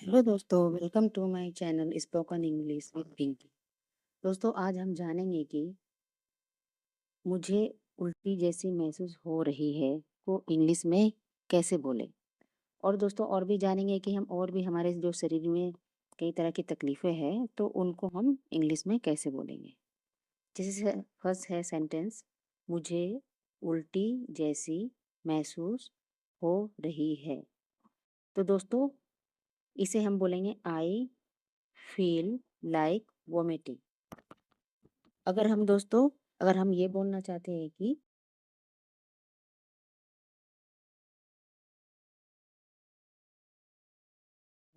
Hello दोस्तों, welcome to my channel spoken English with Pinky. दोस्तों, आज हम जानेंगे कि मुझे उल्टी जैसी महसूस हो रही है को इंग्लिश में कैसे बोलें। और दोस्तों, और भी जानेंगे कि हम और भी हमारे जो शरीर में कई तरह की तकलीफ़ें हैं तो उनको हम इंग्लिश में कैसे बोलेंगे। जैसे फर्स्ट है सेंटेंस, मुझे उल्टी जैसी महसूस हो रही है। तो दोस्तों, इसे हम बोलेंगे आई फील लाइक वोमिटिंग। अगर हम ये बोलना चाहते हैं कि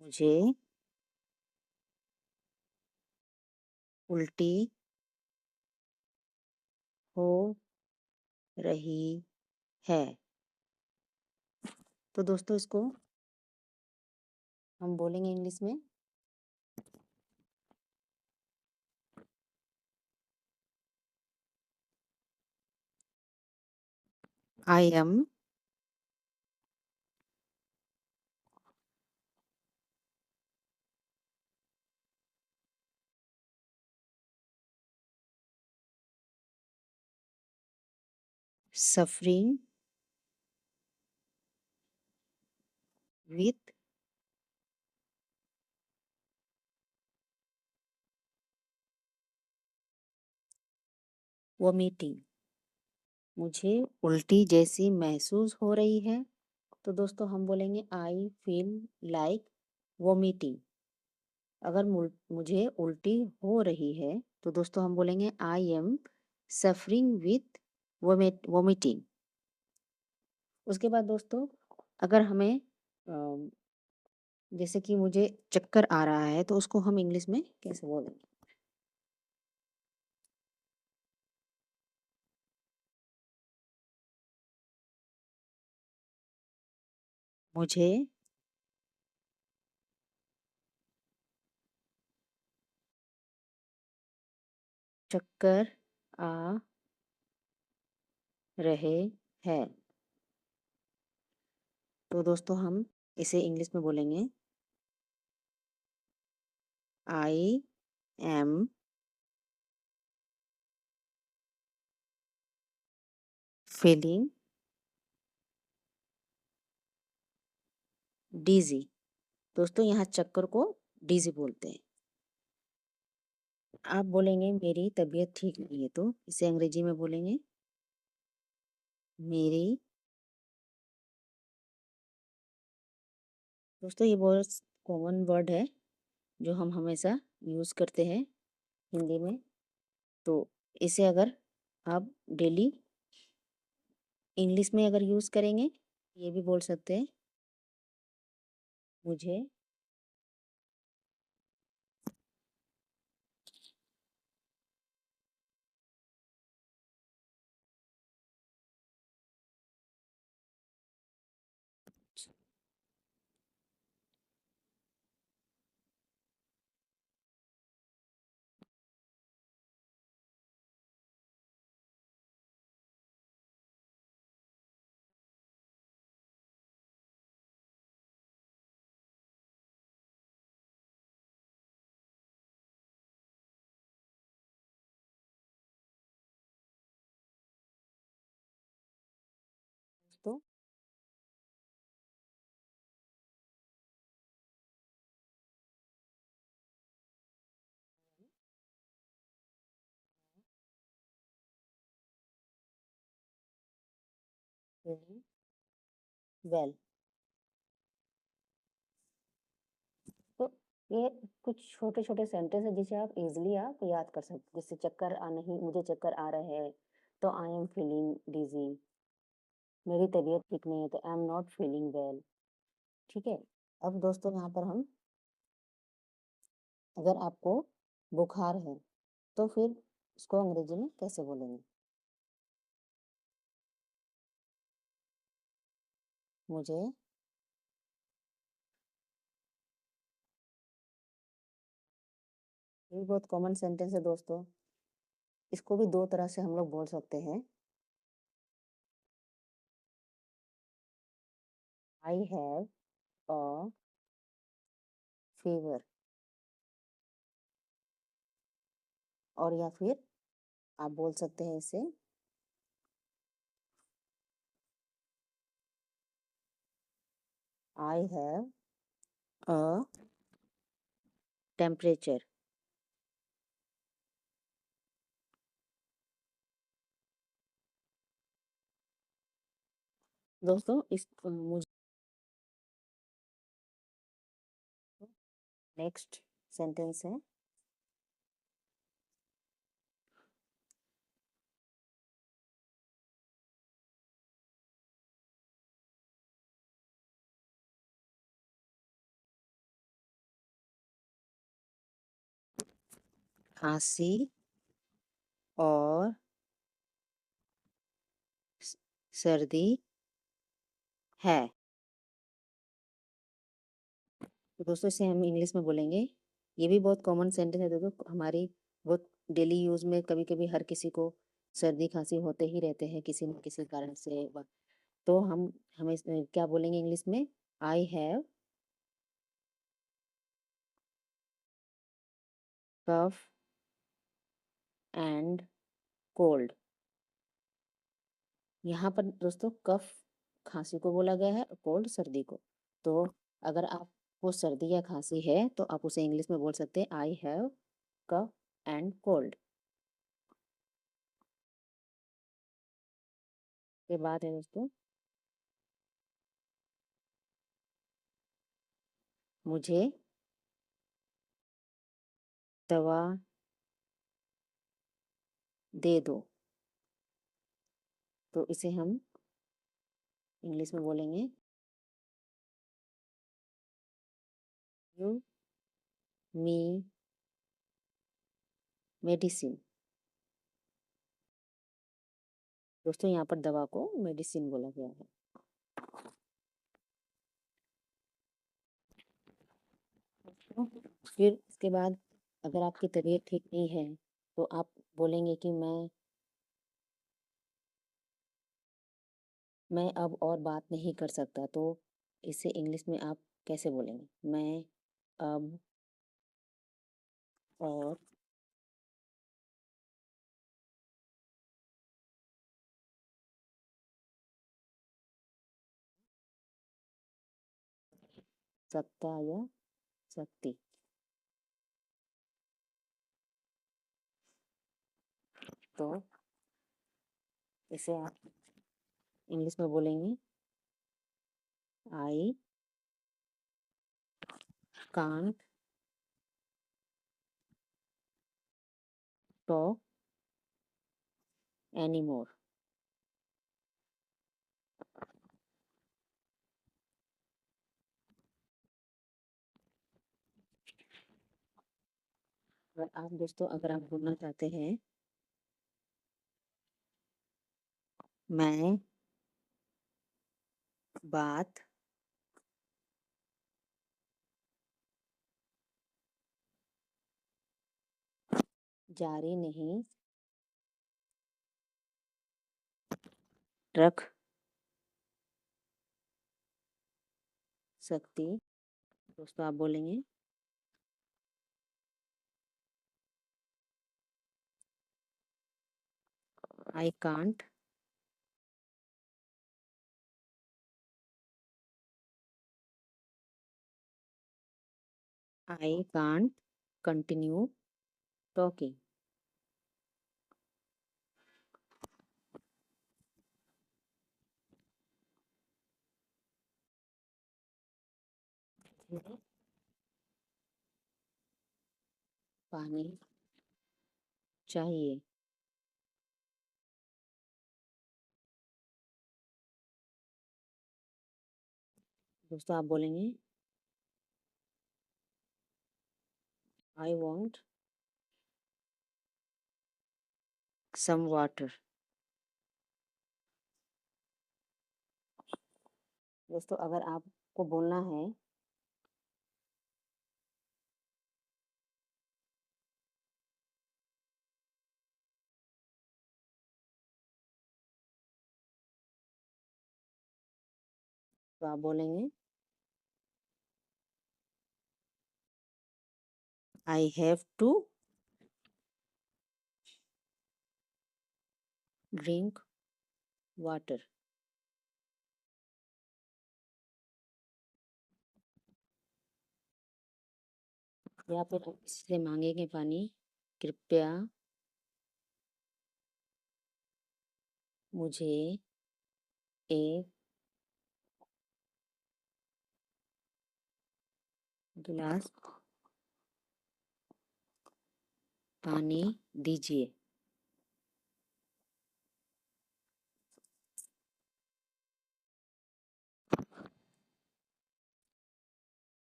मुझे उल्टी हो रही है, तो दोस्तों इसको हम बोलेंगे इंग्लिश में I am suffering with vomiting. मुझे उल्टी जैसी महसूस हो रही है, तो दोस्तों हम बोलेंगे आई फील लाइक वोमिटिंग। अगर मुझे उल्टी हो रही है, तो दोस्तों हम बोलेंगे I am suffering with vomiting. उसके बाद दोस्तों, अगर हमें जैसे कि मुझे चक्कर आ रहा है तो उसको हम इंग्लिश में कैसे बोलेंगे। मुझे चक्कर आ रहे हैं, तो दोस्तों हम इसे इंग्लिश में बोलेंगे आई एम फीलिंग डीजी। दोस्तों यहाँ चक्कर को डीजी बोलते हैं। आप बोलेंगे मेरी तबीयत ठीक नहीं है, तो इसे अंग्रेजी में बोलेंगे मेरी। दोस्तों ये बहुत कॉमन वर्ड है जो हम हमेशा यूज़ करते हैं हिंदी में। तो इसे अगर आप डेली इंग्लिश में अगर यूज़ करेंगे, ये भी बोल सकते हैं मुझे तो वेल। तो ये कुछ छोटे छोटे सेंटेंस है जिसे आप इजीली आप याद कर सकते। जैसे चक्कर आ नहीं, मुझे चक्कर आ रहे हैं तो आई एम फीलिंग डिजी। मेरी तबीयत ठीक नहीं है तो I am not feeling well. ठीक है। अब दोस्तों यहाँ पर हम, अगर आपको बुखार है तो फिर इसको अंग्रेजी में कैसे बोलेंगे। मुझे ये भी बहुत कॉमन सेंटेंस है दोस्तों। इसको भी दो तरह से हम लोग बोल सकते हैं। आई हैव अ fever, और या फिर आप बोल सकते हैं इसे I have a temperature। दोस्तों इस मुझे नेक्स्ट सेंटेंस है खांसी और सर्दी है। तो दोस्तों इसे हम इंग्लिश में बोलेंगे। ये भी बहुत कॉमन सेंटेंस है दोस्तों, हमारी बहुत डेली यूज़ में कभी कभी हर किसी को सर्दी खांसी होते ही रहते हैं किसी न किसी कारण से। तो हमें क्या बोलेंगे इंग्लिश में? I have cough and cold. यहाँ पर दोस्तों कफ खांसी को बोला गया है और कोल्ड सर्दी को। तो अगर आपको सर्दी या खांसी है तो आप उसे इंग्लिश में बोल सकते हैं I have cough and cold. के बाद है दोस्तों मुझे दवा दे दो। तो इसे हम इंग्लिश में बोलेंगे यू मी मेडिसिन। दोस्तों यहाँ पर दवा को मेडिसिन बोला गया है। फिर इसके बाद अगर आपकी तबीयत ठीक नहीं है तो आप बोलेंगे कि मैं अब और बात नहीं कर सकता। तो इसे इंग्लिश में आप कैसे बोलेंगे? मैं अब और सकता या सकती। तो इसे आप इंग्लिश में बोलेंगे I can't talk any more. आप दोस्तों अगर आप बोलना चाहते हैं मैं बात जारी नहीं रख सकती। दोस्तों आप बोलेंगे I can't I can't continue talking. पानी चाहिए। दोस्तों आप बोलेंगे आई वॉन्ट सम वाटर। दोस्तों अगर आपको बोलना है तो आप बोलेंगे I have to drink water. या फिर हम इससे मांगेंगे पानी, कृपया मुझे एक गिलास पानी दीजिए।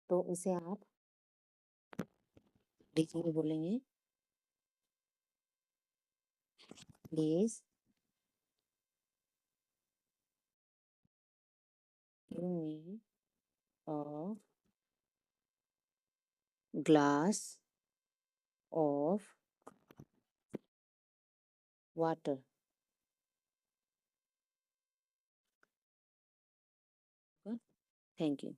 तो इसे आप अंग्रेजी में बोलेंगे, please give me a glass of water. Thank you.